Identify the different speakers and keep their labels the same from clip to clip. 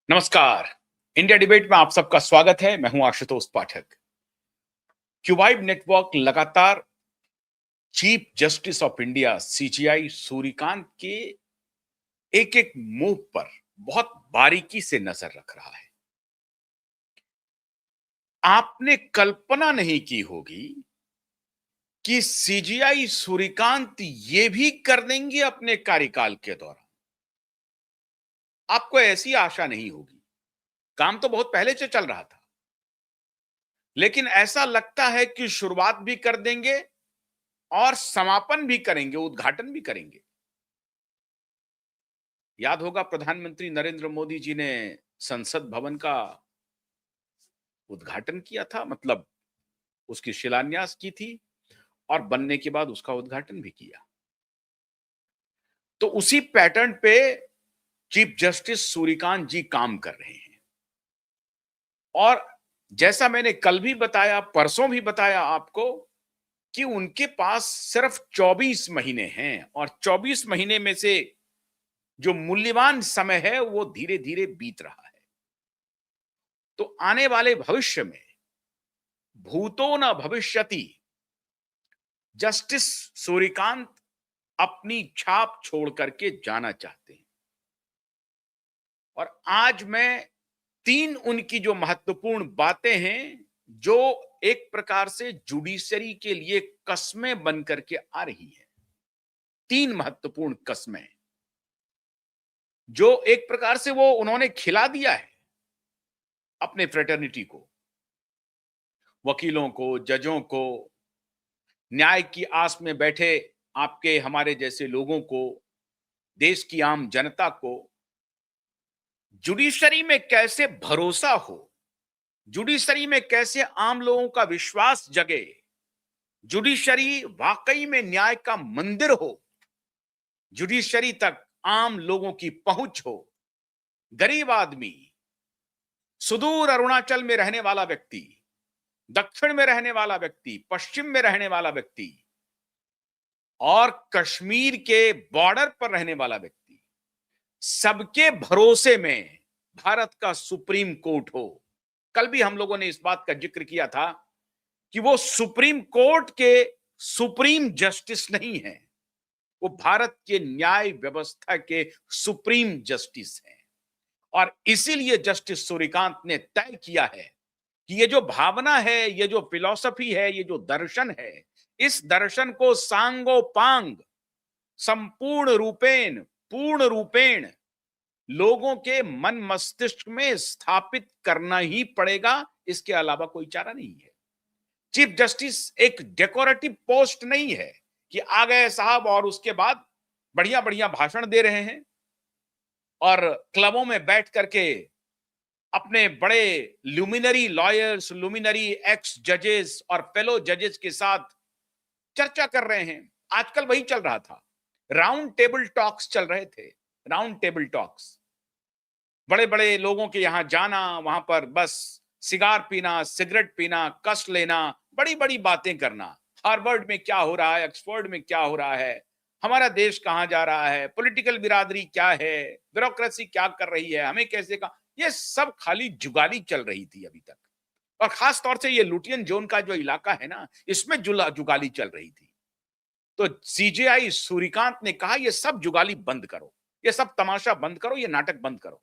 Speaker 1: नमस्कार। India debate में आप सबका स्वागत है। मैं हूं आशुतोष पाठक। क्यूबाइड नेटवर्क लगातार chief justice of India CGI Suryakant के एक एक मूव पर बहुत बारीकी से नजर रख रहा है। आपने कल्पना नहीं की होगी कि सीजीआई सूर्यकांत ये भी कर देंगे अपने कार्यकाल के दौरान। आपको ऐसी आशा नहीं होगी। काम तो बहुत पहले से चल रहा था, लेकिन ऐसा लगता है कि शुरुआत भी कर देंगे और समापन भी करेंगे, उद्घाटन भी करेंगे। याद होगा प्रधानमंत्री नरेंद्र मोदी जी ने संसद भवन का उद्घाटन किया था, मतलब उसकी शिलान्यास की थी और बनने के बाद उसका उद्घाटन भी किया। तो उसी पैटर्न पे चीफ जस्टिस सूर्यकांत जी काम कर रहे हैं। और जैसा मैंने कल भी बताया, परसों भी बताया आपको कि उनके पास सिर्फ 24 महीने हैं और 24 महीने में से जो मूल्यवान समय है वो धीरे धीरे बीत रहा है। तो आने वाले भविष्य में भूतो न भविष्यति जस्टिस सूर्यकांत अपनी छाप छोड़ करके जाना चाहते हैं। और आज मैं तीन उनकी जो महत्वपूर्ण बातें हैं, जो एक प्रकार से जुडिशरी के लिए कस्में बन करके आ रही हैं, तीन महत्वपूर्ण कस्में जो एक प्रकार से वो उन्होंने खिला दिया है अपने फ्रेटर्निटी को, वकीलों को, जजों को, न्याय की आस में बैठे आपके हमारे जैसे लोगों को, देश की आम जनता को। जुडिशरी में कैसे भरोसा हो, जुडिशरी में कैसे आम लोगों का विश्वास जगे, जुडिशरी वाकई में न्याय का मंदिर हो, जुडिशरी तक आम लोगों की पहुंच हो। गरीब आदमी, सुदूर अरुणाचल में रहने वाला व्यक्ति, दक्षिण में रहने वाला व्यक्ति, पश्चिम में रहने वाला व्यक्ति और कश्मीर के बॉर्डर पर रहने वाला व्यक्ति, सबके भरोसे में भारत का सुप्रीम कोर्ट हो। कल भी हम लोगों ने इस बात का जिक्र किया था कि वो सुप्रीम कोर्ट के सुप्रीम जस्टिस नहीं है, वो भारत के न्याय व्यवस्था के सुप्रीम जस्टिस हैं। और इसीलिए जस्टिस सूर्यकांत ने तय किया है कि ये जो भावना है, ये जो फिलॉसफी है, ये जो दर्शन है, इस दर्शन को सांगोपांग पूर्ण रूपेण लोगों के मन मस्तिष्क में स्थापित करना ही पड़ेगा। इसके अलावा कोई चारा नहीं है। चीफ जस्टिस एक डेकोरेटिव पोस्ट नहीं है कि आ गए साहब और उसके बाद बढ़िया बढ़िया भाषण दे रहे हैं और क्लबों में बैठ करके अपने बड़े लुमिनरी लॉयर्स, लुमिनरी एक्स जजेस और फेलो जजेस के साथ चर्चा कर रहे हैं। आजकल वही चल रहा था, राउंड टेबल टॉक्स चल रहे थे। राउंड टेबल टॉक्स, बड़े बड़े लोगों के यहां जाना, वहां पर बस सिगार पीना, सिगरेट पीना, कस लेना, बड़ी बड़ी बातें करना। हार्वर्ड में क्या हो रहा है, ऑक्सफोर्ड में क्या हो रहा है, हमारा देश कहां जा रहा है, पॉलिटिकल बिरादरी क्या है, ब्यूरोक्रेसी क्या कर रही है, हमें कैसे का, ये सब खाली जुगाली चल रही थी अभी तक। और खास तौर से ये लुटियन जोन का जो इलाका है ना, इसमें जुगाली चल रही थी। तो सीजेआई सूर्यकांत ने कहा ये सब जुगाली बंद करो, ये सब तमाशा बंद करो, ये नाटक बंद करो।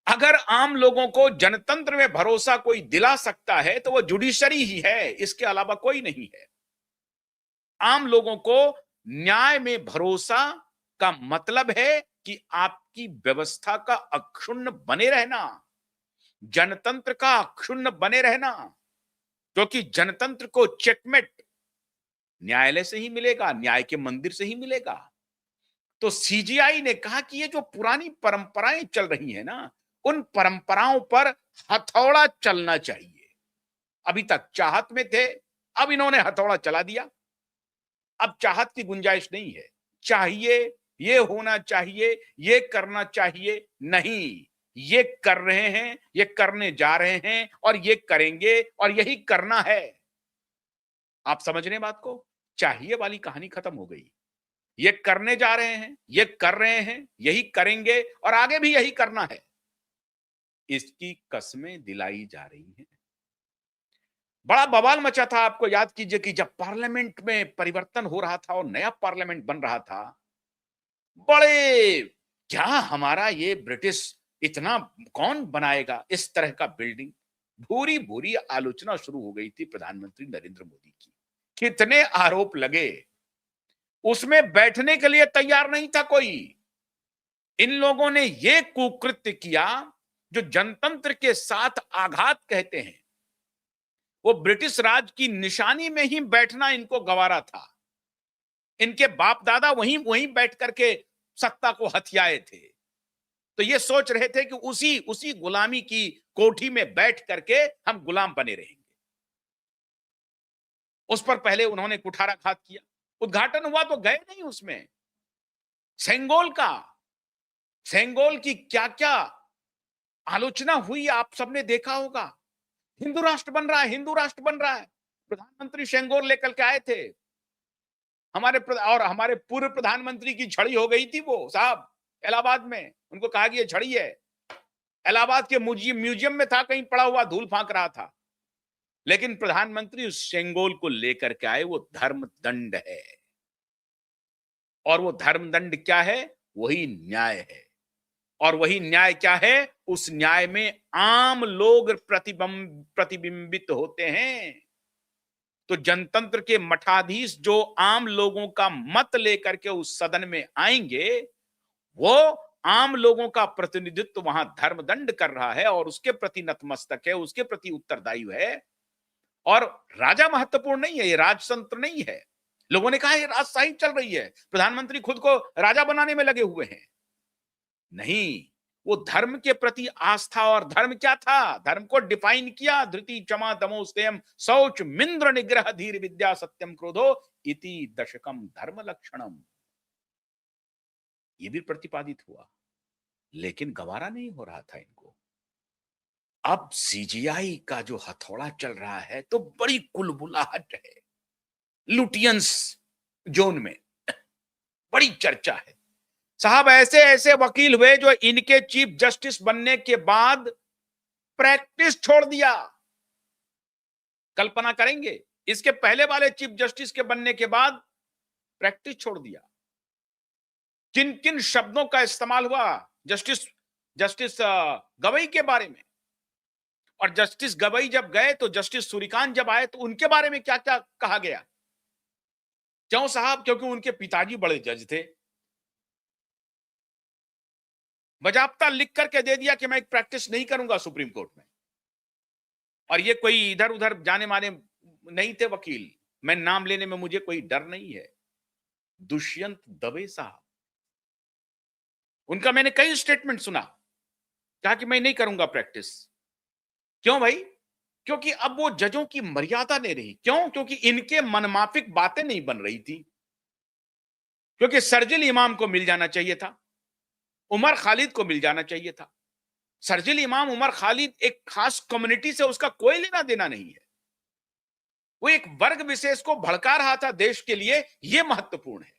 Speaker 1: अगर आम लोगों को जनतंत्र में भरोसा कोई दिला सकता है तो वो जुडिशरी ही है, इसके अलावा कोई नहीं है। आम लोगों को न्याय में भरोसा का मतलब है कि आपकी व्यवस्था का अक्षुण्ण बने रहना, जनतंत्र का अक्षुण्ण बने रहना, क्योंकि जनतंत्र को चेकमेट न्यायालय से ही मिलेगा, न्याय के मंदिर से ही मिलेगा। तो सीजीआई ने कहा कि ये जो पुरानी परंपराएं चल रही है ना, उन परंपराओं पर हथौड़ा चलना चाहिए। अभी तक चाहत में थे, अब इन्होंने हथौड़ा चला दिया। अब चाहत की गुंजाइश नहीं है। चाहिए, ये होना चाहिए, ये करना चाहिए, नहीं, ये कर रहे हैं, ये करने जा रहे हैं और ये करेंगे और यही करना है। आप समझ रहे हैं बात को? चाहिए वाली कहानी खत्म हो गई। ये करने जा रहे हैं, ये कर रहे हैं, यही करेंगे और आगे भी यही करना है, इसकी कस्में दिलाई जा रही हैं। बड़ा बवाल मचा था, आपको याद कीजिए कि जब पार्लियामेंट में परिवर्तन हो रहा था और नया पार्लियामेंट बन रहा था, बड़े क्या हमारा ये ब्रिटिश इतना कौन बनाएगा इस तरह का बिल्डिंग? भूरी भूरी आलोचना शुरू हो गई थी प्रधानमंत्री नरेंद्र मोदी की। कितने आरोप लगे, उसमें बैठने के लिए तैयार नहीं था कोई। इन लोगों ने ये कुकृत्य किया जो जनतंत्र के साथ आघात कहते हैं। वो ब्रिटिश राज की निशानी में ही बैठना इनको गवारा था। इनके बाप दादा वहीं वहीं बैठ करके सत्ता को हथियाए थे। तो ये सोच रहे थे कि उसी उसी गुलामी की कोठी में बैठ करके हम गुलाम बने रहेंगे। उस पर पहले उन्होंने कुठाराघात किया। उद्घाटन हुआ तो गए नहीं उसमें। सेंगोल का, सेंगोल की क्या क्या आलोचना हुई, आप सबने देखा होगा। हिंदू राष्ट्र बन रहा है, हिंदू राष्ट्र बन रहा है। प्रधानमंत्री सेंगोल लेकर के आए थे। और हमारे पूर्व प्रधानमंत्री की छड़ी हो गई थी वो साहब इलाहाबाद में। उनको कहा कि ये छड़ी है। इलाहाबाद के म्यूजियम में था, कहीं पड़ा हुआ, धूल फांक रहा था। लेकिन प्रधानमंत्री उस सेंगोल को लेकर के आए। वो धर्म दंड है, और वो धर्म दंड क्या है? वही न्याय है। और वही न्याय क्या है? उस न्याय में आम लोग प्रतिबिंबित होते हैं। तो जनतंत्र के मठाधीश जो आम लोगों का मत लेकर के उस सदन में आएंगे, वो आम लोगों का प्रतिनिधित्व वहां धर्मदंड कर रहा है और उसके प्रति नतमस्तक है, उसके प्रति उत्तरदायी है। और राजा महत्वपूर्ण नहीं है, ये राजतंत्र नहीं है। लोगों ने कहा ये राजशाही चल रही है, प्रधानमंत्री खुद को राजा बनाने में लगे हुए हैं। नहीं, वो धर्म के प्रति आस्था। और धर्म क्या था? धर्म को डिफाइन किया, धृति क्षमा दमो संयम शौच मिंद्र निग्रह धीर विद्या सत्यम क्रोधो इति दशकम धर्म लक्षणम। ये भी प्रतिपादित हुआ, लेकिन गवारा नहीं हो रहा था इनको। अब सीजीआई का जो हथौड़ा चल रहा है तो बड़ी कुलबुलाहट है। लुटियंस जोन में बड़ी चर्चा है। साहब ऐसे ऐसे वकील हुए जो इनके चीफ जस्टिस बनने के बाद प्रैक्टिस छोड़ दिया। कल्पना करेंगे, इसके पहले वाले चीफ जस्टिस के बनने के बाद प्रैक्टिस छोड़ दिया। किन किन शब्दों का इस्तेमाल हुआ जस्टिस जस्टिस गवई के बारे में। और जस्टिस गवई जब गए तो जस्टिस सूर्यकांत जब आए तो उनके बारे में क्या क्या कहा गया। क्यों साहब? क्योंकि उनके पिताजी बड़े जज थे। बजाबता लिख करके दे दिया कि मैं एक प्रैक्टिस नहीं करूंगा सुप्रीम कोर्ट में। और ये कोई इधर उधर जाने माने नहीं थे वकील। मैं नाम लेने में मुझे कोई डर नहीं है। दुष्यंत दवे साहब, उनका मैंने कई स्टेटमेंट सुना, कहा कि मैं नहीं करूंगा प्रैक्टिस। क्यों भाई? क्योंकि अब वो जजों की मर्यादा नहीं रही। क्यों? क्योंकि इनके मनमाफिक बातें नहीं बन रही थी। क्योंकि शर्जील इमाम को मिल जाना चाहिए था, उमर खालिद को मिल जाना चाहिए था। शर्जील इमाम, उमर खालिद एक खास कम्युनिटी से उसका कोई लेना देना नहीं है। वो एक वर्ग विशेष को भड़का रहा था देश के लिए, यह महत्वपूर्ण है।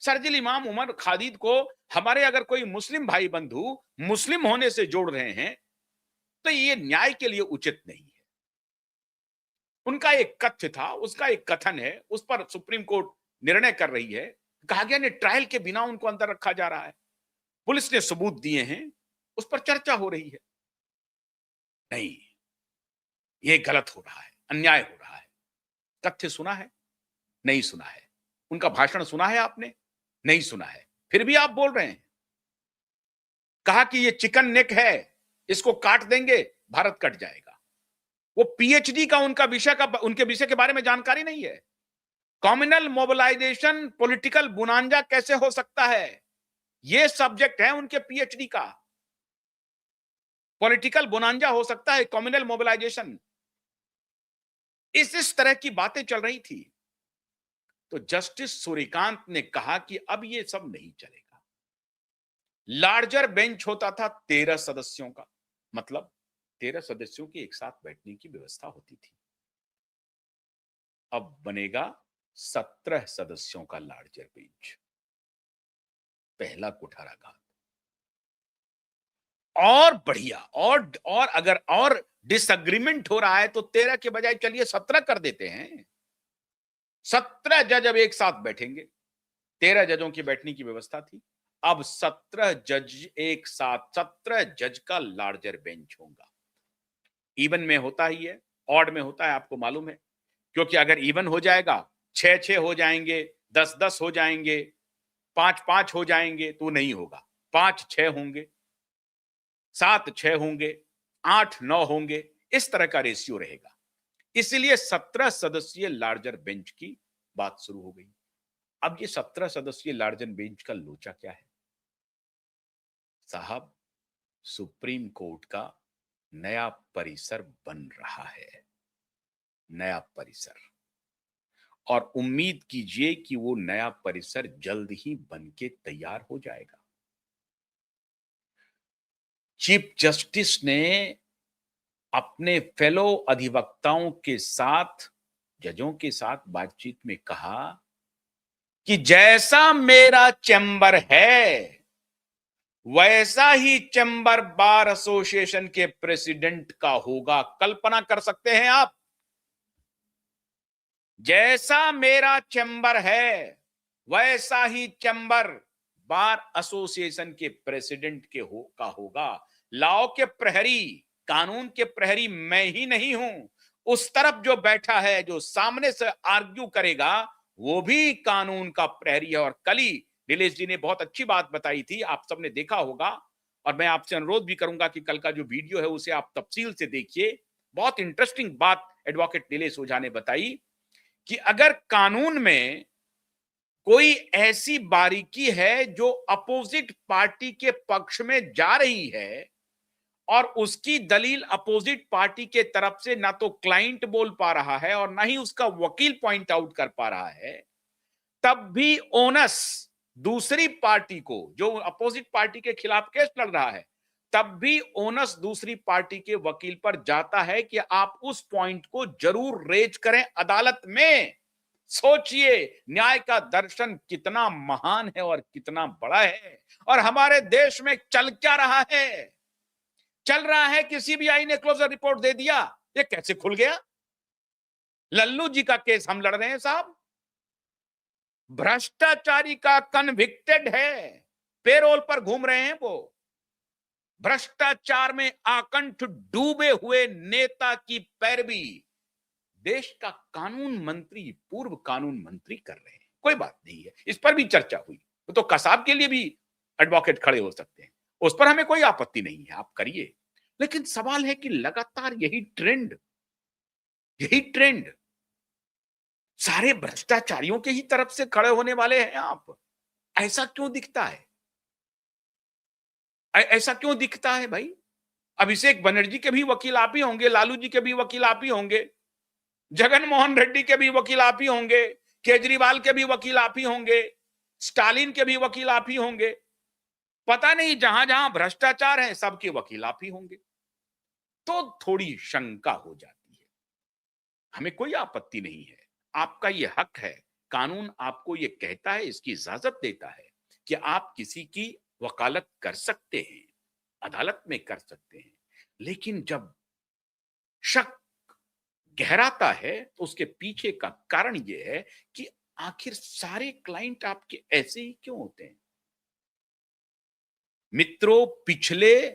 Speaker 1: शर्जील इमाम, उमर खालिद को हमारे अगर कोई मुस्लिम भाई बंधु मुस्लिम होने से जोड़ रहे हैं तो ये न्याय के लिए उचित नहीं है। उनका एक कथ्य था, उसका एक कथन है, उस पर सुप्रीम कोर्ट निर्णय कर रही है। कहा गया ने ट्रायल के बिना उनको अंदर रखा जा रहा है। पुलिस ने सबूत दिए हैं, उस पर चर्चा हो रही है। नहीं, ये गलत हो रहा है, अन्याय हो रहा है। तथ्य सुना है? नहीं सुना है। उनका भाषण सुना है आपने? नहीं सुना है। फिर भी आप बोल रहे हैं। कहा कि ये चिकन नेक है, इसको काट देंगे, भारत कट जाएगा। वो पीएचडी का उनके विषय के बारे में जानकारी नहीं है। कम्युनल मोबिलाइजेशन पॉलिटिकल बुनांजा कैसे हो सकता है, ये सब्जेक्ट है उनके पीएचडी का। पॉलिटिकल बुनांजा हो सकता है, कम्युनल मोबिलाइजेशन। इस तरह की बातें चल रही थी। तो जस्टिस सूर्यकांत ने कहा कि अब ये सब नहीं चलेगा। लार्जर बेंच होता था 13 सदस्यों का, मतलब 13 सदस्यों की एक साथ बैठने की व्यवस्था होती थी। अब बनेगा 17 सदस्यों का लार्जर बेंच। पहला कुठाराघात। और बढ़िया, और अगर और डिसएग्रीमेंट हो रहा है तो 13 के बजाय चलिए 17 कर देते हैं। 17 जज अब एक साथ बैठेंगे। 13 जजों की बैठने की व्यवस्था थी, अब 17 जज एक साथ, 17 जज का लार्जर बेंच होगा। इवन में होता ही है, ऑड में होता है, आपको मालूम है, क्योंकि अगर इवन हो जाएगा 6-6 हो जाएंगे, 10-10 हो जाएंगे, 5-5 हो जाएंगे, तो नहीं होगा। 5-6 होंगे, 7-6 होंगे, 8-9 होंगे, इस तरह का रेशियो रहेगा। इसलिए 17 सदस्यीय लार्जर बेंच की बात शुरू हो गई। अब ये 17 सदस्यीय लार्जर बेंच का लोचा क्या है साहब? सुप्रीम कोर्ट का नया परिसर बन रहा है, नया परिसर। और उम्मीद कीजिए कि वो नया परिसर जल्द ही बन के तैयार हो जाएगा। चीफ जस्टिस ने अपने फेलो अधिवक्ताओं के साथ, जजों के साथ बातचीत में कहा कि जैसा मेरा चैम्बर है वैसा ही चैम्बर बार एसोसिएशन के प्रेसिडेंट का होगा। कल्पना कर सकते हैं आप? जैसा मेरा चैम्बर है वैसा ही चैम्बर बार एसोसिएशन के प्रेसिडेंट का होगा। लॉ के प्रहरी, कानून के प्रहरी मैं ही नहीं हूं, उस तरफ जो बैठा है, जो सामने से आर्ग्यू करेगा, वो भी कानून का प्रहरी है। और कल ही नीलेश जी ने बहुत अच्छी बात बताई थी, आप सबने देखा होगा, और मैं आपसे अनुरोध भी करूंगा कि कल का जो वीडियो है उसे आप तफसील से देखिए। बहुत इंटरेस्टिंग बात एडवोकेट नीलेश ओझा ने बताई कि अगर कानून में कोई ऐसी बारीकी है जो अपोजिट पार्टी के पक्ष में जा रही है और उसकी दलील अपोजिट पार्टी के तरफ से ना तो क्लाइंट बोल पा रहा है और ना ही उसका वकील पॉइंट आउट कर पा रहा है, तब भी ओनस दूसरी पार्टी को, जो अपोजिट पार्टी के खिलाफ केस लड़ रहा है, तब भी ओनस दूसरी पार्टी के वकील पर जाता है कि आप उस पॉइंट को जरूर रेज करें अदालत में। सोचिए न्याय का दर्शन कितना महान है और कितना बड़ा है। और हमारे देश में चल क्या रहा है? चल रहा है कि सीबीआई ने क्लोजर रिपोर्ट दे दिया। ये कैसे खुल गया? लल्लू जी का केस हम लड़ रहे हैं साहब, भ्रष्टाचारी का कन्विक्टेड है, पेरोल पर घूम रहे हैं वो। भ्रष्टाचार में आकंठ डूबे हुए नेता की पैरवी देश का कानून मंत्री, पूर्व कानून मंत्री कर रहे हैं। कोई बात नहीं है, इस पर भी चर्चा हुई, तो कसाब के लिए भी एडवोकेट खड़े हो सकते हैं, उस पर हमें कोई आपत्ति नहीं है, आप करिए। लेकिन सवाल है कि लगातार यही ट्रेंड सारे भ्रष्टाचारियों के ही तरफ से खड़े होने वाले हैं आप। ऐसा क्यों दिखता है? ऐसा क्यों दिखता है भाई? अभिषेक बनर्जी के भी वकील आप ही होंगे, लालू जी के भी वकील आप ही होंगे, जगन मोहन रेड्डी के भी वकील आप ही होंगे, केजरीवाल के भी वकील आप ही होंगे, स्टालिन के भी वकील आप ही होंगे। पता नहीं जहां जहां भ्रष्टाचार है सबके वकील आप ही होंगे। तो थोड़ी शंका हो जाती है। हमें कोई आपत्ति नहीं है, आपका ये हक है, कानून आपको ये कहता है, इसकी इजाजत देता है कि आप किसी की वकालत कर सकते हैं, अदालत में कर सकते हैं। लेकिन जब शक गहराता है तो उसके पीछे का कारण यह है कि आखिर सारे क्लाइंट आपके ऐसे ही क्यों होते हैं? मित्रों, पिछले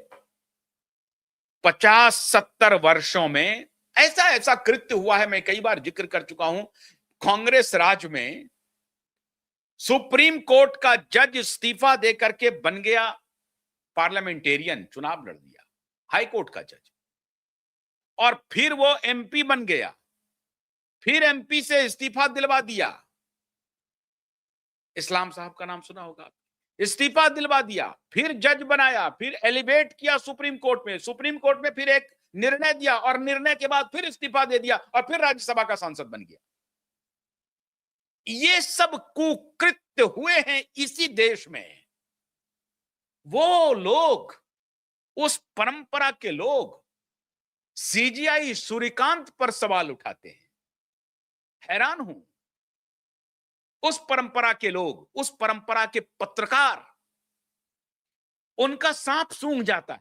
Speaker 1: 50-70 वर्षों में ऐसा ऐसा कृत्य हुआ है, मैं कई बार जिक्र कर चुका हूं। कांग्रेस राज में सुप्रीम कोर्ट का जज इस्तीफा देकर के बन गया पार्लियामेंटेरियन, चुनाव लड़ दिया, हाई कोर्ट का जज, और फिर वो एमपी बन गया, फिर एमपी से इस्तीफा दिलवा दिया। इस्लाम साहब का नाम सुना होगा, इस्तीफा दिलवा दिया, फिर जज बनाया, फिर एलिवेट किया सुप्रीम कोर्ट में, सुप्रीम कोर्ट में फिर एक निर्णय दिया और निर्णय के बाद फिर इस्तीफा दे दिया और फिर राज्यसभा का सांसद बन गया। ये सब कुकृत्य हुए हैं इसी देश में। वो लोग, उस परंपरा के लोग सीजीआई सूर्यकांत पर सवाल उठाते हैं। हैरान हूं, उस परंपरा के लोग, उस परंपरा के पत्रकार उनका सांप सूंघ जाता है।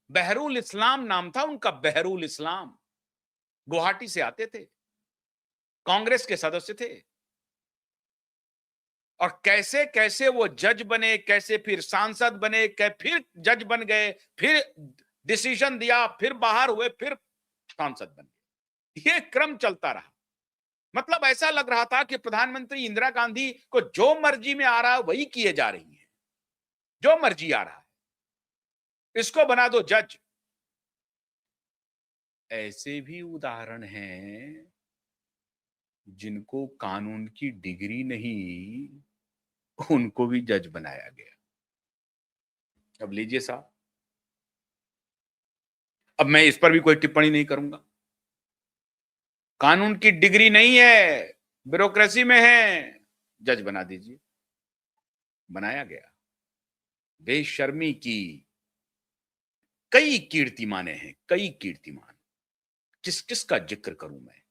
Speaker 1: बहरुल इस्लाम नाम था उनका, बहरुल इस्लाम। गुवाहाटी से आते थे, कांग्रेस के सदस्य थे, और कैसे कैसे वो जज बने, कैसे फिर सांसद बने, फिर जज बन गए, फिर डिसीजन दिया, फिर बाहर हुए, फिर सांसद बन गए। ये क्रम चलता रहा। मतलब ऐसा लग रहा था कि प्रधानमंत्री इंदिरा गांधी को जो मर्जी में आ रहा है वही किए जा रही है, जो मर्जी आ रहा है, इसको बना दो जज। ऐसे भी उदाहरण हैं जिनको कानून की डिग्री नहीं, उनको भी जज बनाया गया। अब लीजिए साहब, अब मैं इस पर भी कोई टिप्पणी नहीं करूंगा। कानून की डिग्री नहीं है, ब्यूरोक्रेसी में है, जज बना दीजिए। बनाया गया। बेशर्मी की कई कीर्तिमाने हैं, कई कीर्तिमान। किस किस का जिक्र करूं मैं।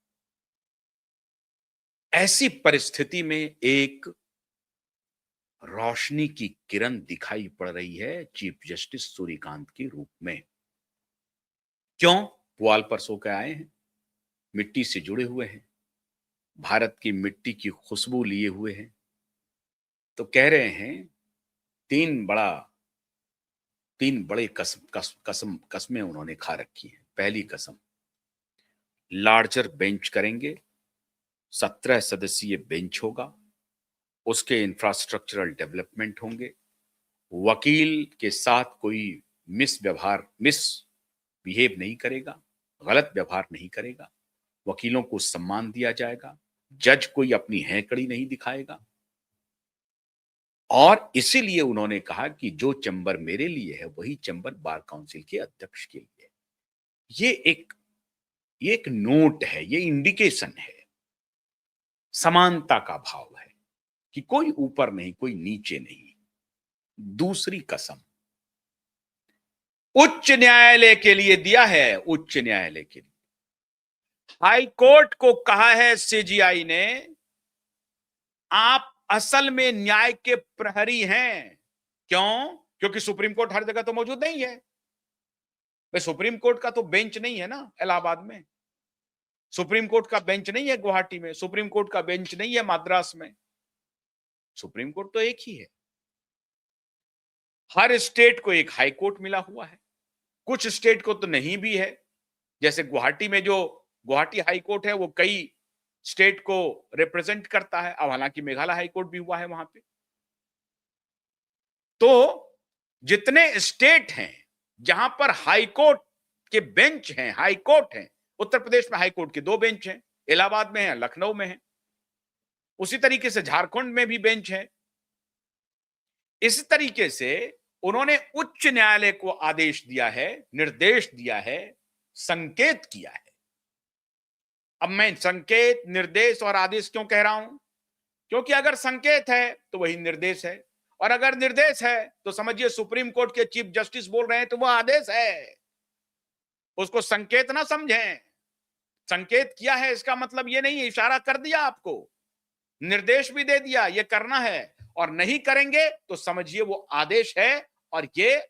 Speaker 1: ऐसी परिस्थिति में एक रोशनी की किरण दिखाई पड़ रही है चीफ जस्टिस सूर्यकांत के रूप में। क्यों? पुआल पर सो के आए हैं, मिट्टी से जुड़े हुए हैं, भारत की मिट्टी की खुशबू लिए हुए हैं। तो कह रहे हैं तीन बड़ा तीन बड़े कसमें उन्होंने खा रखी हैं। पहली कसम, लार्जर बेंच करेंगे, 17 सदस्यीय बेंच होगा, उसके इंफ्रास्ट्रक्चरल डेवलपमेंट होंगे, वकील के साथ कोई मिस बिहेव नहीं करेगा, गलत व्यवहार नहीं करेगा, वकीलों को सम्मान दिया जाएगा, जज कोई अपनी हैकड़ी नहीं दिखाएगा। और इसीलिए उन्होंने कहा कि जो चैम्बर मेरे लिए है वही चैम्बर बार काउंसिल के अध्यक्ष के लिए। ये एक नोट है, ये इंडिकेशन है, समानता का भाव है कि कोई ऊपर नहीं, कोई नीचे नहीं। दूसरी कसम उच्च न्यायालय के लिए दिया है, उच्च न्यायालय के लिए। हाई कोर्ट को कहा है सीजीआई ने, आप असल में न्याय के प्रहरी हैं। क्यों? क्योंकि सुप्रीम कोर्ट हर जगह तो मौजूद नहीं है। भाई सुप्रीम कोर्ट का तो बेंच नहीं है ना इलाहाबाद में, सुप्रीम कोर्ट का बेंच नहीं है गुवाहाटी में, सुप्रीम कोर्ट का बेंच नहीं है मद्रास में। सुप्रीम कोर्ट तो एक ही है। हर स्टेट को एक हाई कोर्ट मिला हुआ है, कुछ स्टेट को तो नहीं भी है। जैसे गुवाहाटी में जो गुवाहाटी हाई कोर्ट है वो कई स्टेट को रिप्रेजेंट करता है। अब हालांकि मेघालय हाई कोर्ट भी हुआ है वहां पे। तो जितने स्टेट हैं जहां पर हाई कोर्ट के बेंच हैं, हाई कोर्ट हैं, उत्तर प्रदेश में हाई कोर्ट के 2 बेंच हैं, इलाहाबाद में है, लखनऊ में है। उसी तरीके से झारखंड में भी बेंच है। इस तरीके से उन्होंने उच्च न्यायालय को आदेश दिया है, निर्देश दिया है, संकेत किया है। अब मैं संकेत, निर्देश और आदेश क्यों कह रहा हूं? क्योंकि अगर संकेत है तो वही निर्देश है, और अगर निर्देश है तो समझिए सुप्रीम कोर्ट के चीफ जस्टिस बोल रहे हैं तो वह आदेश है। उसको संकेत ना समझें। संकेत किया है इसका मतलब यह नहीं है इशारा कर दिया आपको, निर्देश भी दे दिया ये करना है, और नहीं करेंगे तो समझिए वो आदेश है। और ये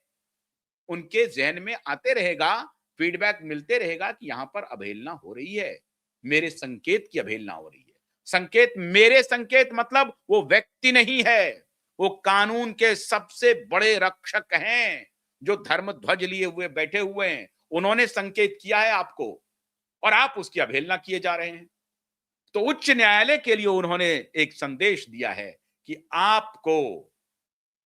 Speaker 1: उनके जहन में आते रहेगा, फीडबैक मिलते रहेगा कि यहां पर अवहेलना हो रही है, मेरे संकेत की अवहेलना हो रही है। संकेत, मेरे संकेत मतलब वो व्यक्ति नहीं है, वो कानून के सबसे बड़े रक्षक हैं जो धर्म ध्वज लिए हुए बैठे हुए हैं। उन्होंने संकेत किया है आपको और आप उसकी अवहेलना किए जा रहे हैं। तो उच्च न्यायालय के लिए उन्होंने एक संदेश दिया है कि आपको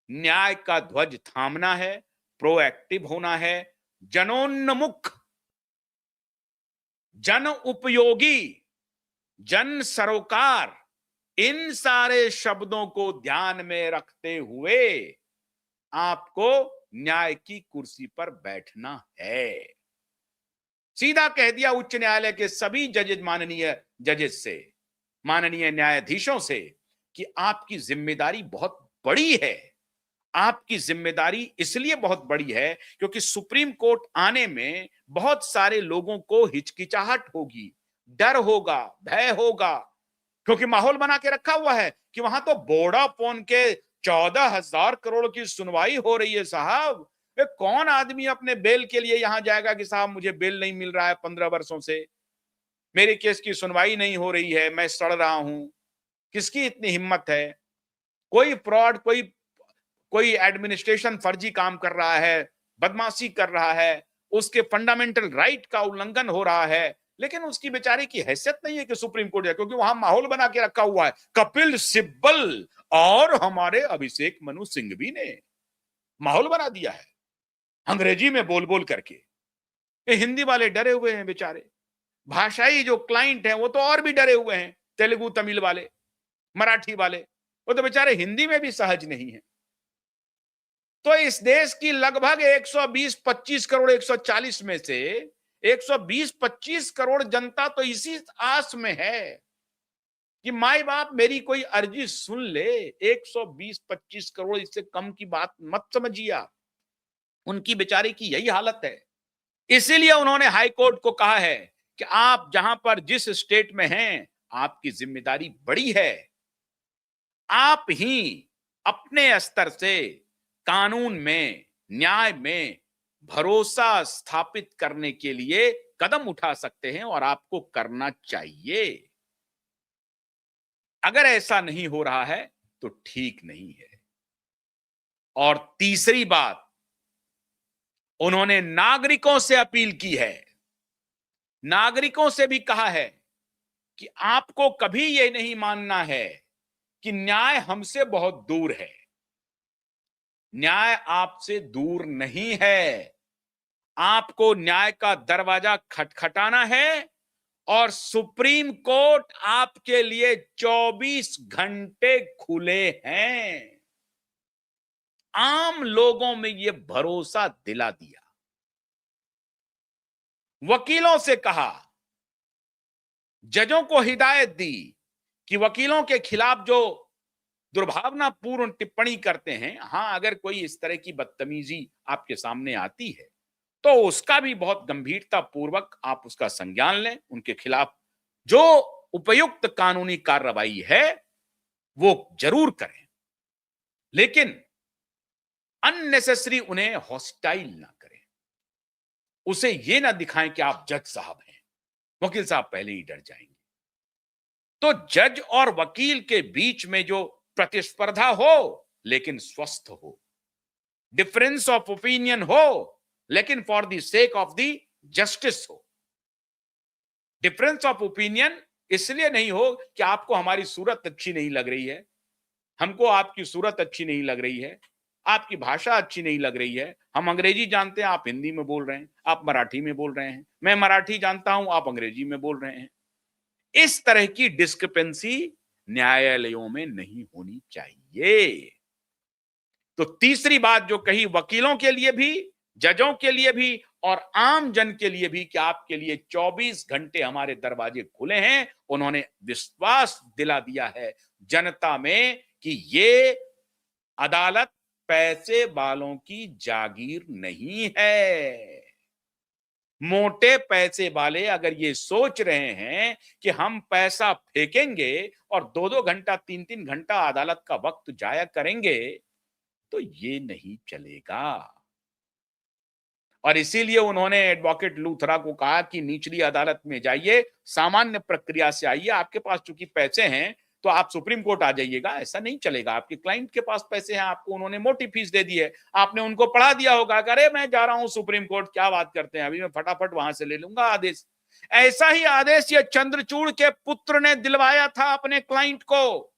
Speaker 1: न्याय का ध्वज थामना है, प्रोएक्टिव होना है, जनोन्मुख, जन उपयोगी, जन सरोकार, इन सारे शब्दों को ध्यान में रखते हुए आपको न्याय की कुर्सी पर बैठना है। सीधा कह दिया उच्च न्यायालय के सभी जजेस, माननीय जजेस से, माननीय न्यायाधीशों से, कि आपकी जिम्मेदारी बहुत बड़ी है। आपकी जिम्मेदारी इसलिए बहुत बड़ी है क्योंकि सुप्रीम कोर्ट आने में बहुत सारे लोगों को हिचकिचाहट होगी, डर होगा, भय होगा, क्योंकि माहौल बना के रखा हुआ है कि वहां तो वोडाफोन के 14,000 करोड़ की सुनवाई हो रही है साहब। वे कौन आदमी अपने बेल के लिए यहां जाएगा कि साहब मुझे बेल नहीं मिल रहा है 15 वर्षों से, मेरे केस की सुनवाई नहीं हो रही है, मैं सड़ रहा हूं। किसकी इतनी हिम्मत है? कोई फ्रॉड, कोई कोई एडमिनिस्ट्रेशन फर्जी काम कर रहा है, बदमाशी कर रहा है, उसके फंडामेंटल राइट का उल्लंघन हो रहा है, लेकिन उसकी बेचारे की हैसियत नहीं है कि सुप्रीम कोर्ट जाए, क्योंकि वहां माहौल बना के रखा हुआ है कपिल सिब्बल और हमारे अभिषेक मनु सिंघवी ने माहौल बना दिया है अंग्रेजी में बोल बोल करके। ये हिंदी वाले डरे हुए हैं बेचारे, भाषाई जो क्लाइंट हैं वो तो और भी डरे हुए हैं, तेलुगु तमिल वाले, मराठी वाले, वो तो बेचारे हिंदी में भी सहज नहीं है। तो इस देश की लगभग 120-25 करोड़ 140 में से 120-25 करोड़ जनता तो इसी आस में है कि माई बाप मेरी कोई अर्जी सुन ले। 120-25 करोड़, इससे कम की बात मत समझिए आप। उनकी बेचारे की यही हालत है। इसीलिए उन्होंने हाई कोर्ट को कहा है कि आप जहां पर जिस स्टेट में हैं, आपकी जिम्मेदारी बड़ी है। आप ही अपने स्तर से कानून में, न्याय में भरोसा स्थापित करने के लिए कदम उठा सकते हैं और आपको करना चाहिए। अगर ऐसा नहीं हो रहा है तो ठीक नहीं है। और तीसरी बात, उन्होंने नागरिकों से अपील की है, नागरिकों से भी कहा है कि आपको कभी यह नहीं मानना है कि न्याय हमसे बहुत दूर है। न्याय आपसे दूर नहीं है। आपको न्याय का दरवाजा खटखटाना है और सुप्रीम कोर्ट आपके लिए 24 घंटे खुले हैं। आम लोगों में यह भरोसा दिला दिया। वकीलों से कहा, जजों को हिदायत दी कि वकीलों के खिलाफ जो दुर्भावनापूर्ण टिप्पणी करते हैं, हां, अगर कोई इस तरह की बदतमीजी आपके सामने आती है तो उसका भी बहुत गंभीरता पूर्वक आप उसका संज्ञान लें, उनके खिलाफ जो उपयुक्त कानूनी कार्रवाई है वो जरूर करें, लेकिन अननेसेसरी उन्हें हॉस्टाइल ना करें। उसे ये ना दिखाएं कि आप जज साहब हैं, वकील साहब पहले ही डर जाएंगे। तो जज और वकील के बीच में जो प्रतिस्पर्धा हो लेकिन स्वस्थ हो, डिफरेंस ऑफ ओपिनियन हो लेकिन for the sake of the justice हो। डिफरेंस ऑफ ओपिनियन इसलिए नहीं हो कि आपको हमारी सूरत अच्छी नहीं लग रही है, हमको आपकी सूरत अच्छी नहीं लग रही है, आपकी भाषा अच्छी नहीं लग रही है, हम अंग्रेजी जानते हैं, आप हिंदी में बोल रहे हैं, आप मराठी में बोल रहे हैं, मैं मराठी जानता हूं, आप अंग्रेजी में बोल रहे हैं। इस तरह की डिस्क्रिपेंसी न्यायालयों में नहीं होनी चाहिए। तो तीसरी बात जो कही वकीलों के लिए भी, जजों के लिए भी और आम जन के लिए भी कि आपके लिए 24 घंटे हमारे दरवाजे खुले हैं, उन्होंने विश्वास दिला दिया है जनता में कि ये अदालत पैसे वालों की जागीर नहीं है। मोटे पैसे वाले अगर ये सोच रहे हैं कि हम पैसा फेंकेंगे और 2-2 घंटा 3-3 घंटा अदालत का वक्त जाया करेंगे तो ये नहीं चलेगा। और इसीलिए उन्होंने एडवोकेट लूथरा को कहा कि निचली अदालत में जाइए, सामान्य प्रक्रिया से आइए, आपके पास चूंकि पैसे हैं तो आप सुप्रीम कोर्ट आ जाइएगा, ऐसा नहीं चलेगा। आपके क्लाइंट के पास पैसे हैं, आपको उन्होंने मोटी फीस दे दी है, आपने उनको पढ़ा दिया होगा, अरे मैं जा रहा हूं सुप्रीम कोर्ट, क्या बात करते हैं, अभी मैं फटाफट वहां से ले लूंगा आदेश। ऐसा ही आदेश ये चंद्रचूड़ के पुत्र ने दिलवाया था अपने क्लाइंट को,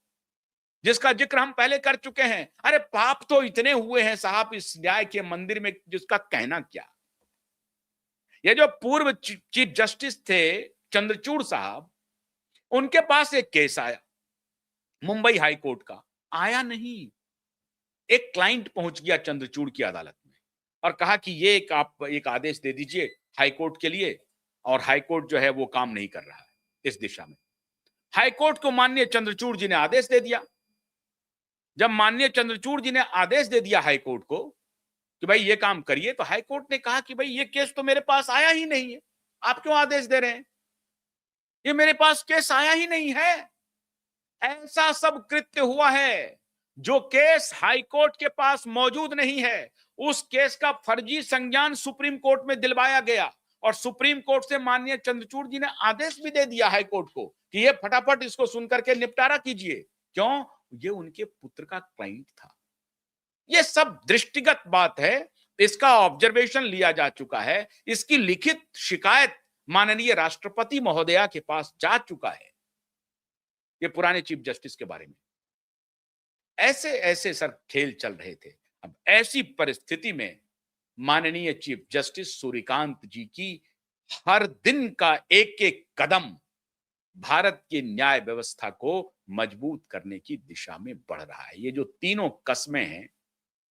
Speaker 1: जिसका जिक्र हम पहले कर चुके हैं। अरे पाप तो इतने हुए हैं साहब इस न्याय के मंदिर में, जिसका कहना क्या। ये जो पूर्व चीफ जस्टिस थे चंद्रचूड़ साहब, उनके पास एक केस आया मुंबई हाई कोर्ट का, आया नहीं, एक क्लाइंट पहुंच गया चंद्रचूड़ की अदालत में और कहा कि ये आप एक आदेश दे दीजिए हाई कोर्ट के लिए, और हाई कोर्ट जो है वो काम नहीं कर रहा है इस दिशा में। हाई कोर्ट को माननीय चंद्रचूड़ जी ने आदेश दे दिया। जब माननीय चंद्रचूड़ जी ने आदेश दे दिया हाई कोर्ट को कि भाई ये काम करिए, तो हाई कोर्ट ने कहा कि भाई ये केस तो मेरे पास आया ही नहीं है, आप क्यों आदेश दे रहे हैं, ये मेरे पास केस आया ही नहीं है। ऐसा सब कृत्य हुआ है, जो केस हाई कोर्ट के पास मौजूद नहीं है, उस केस का फर्जी संज्ञान सुप्रीम कोर्ट में दिलवाया गया और सुप्रीम कोर्ट से माननीय चंद्रचूड़ जी ने आदेश भी दे दिया हाई कोर्ट को कि ये फटाफट इसको सुनकर के निपटारा कीजिए। क्यों? ये उनके पुत्र का क्लाइंट था। ये सब दृष्टिगत बात है, इसका ऑब्जर्वेशन लिया जा चुका है, इसकी लिखित शिकायत माननीय राष्ट्रपति महोदया के पास जा चुका है, ये पुराने चीफ जस्टिस के बारे में। ऐसे ऐसे सर खेल चल रहे थे। अब ऐसी परिस्थिति में माननीय चीफ जस्टिस सूर्यकांत जी की हर दिन का एक एक कदम भारत की न्याय व्यवस्था को मजबूत करने की दिशा में बढ़ रहा है। ये जो तीनों कस्में हैं,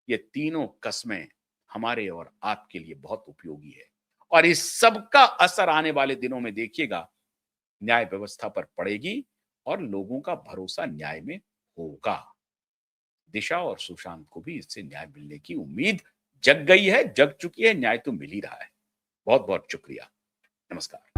Speaker 1: ये तीनों कस्में हमारे और आपके लिए बहुत उपयोगी है और इस सब का असर आने वाले दिनों में देखिएगा न्याय व्यवस्था पर पड़ेगी और लोगों का भरोसा न्याय में होगा। दिशा और सुशांत को भी इससे न्याय मिलने की उम्मीद जग गई है, जग चुकी है, न्याय तो मिल ही रहा है। बहुत बहुत शुक्रिया। नमस्कार।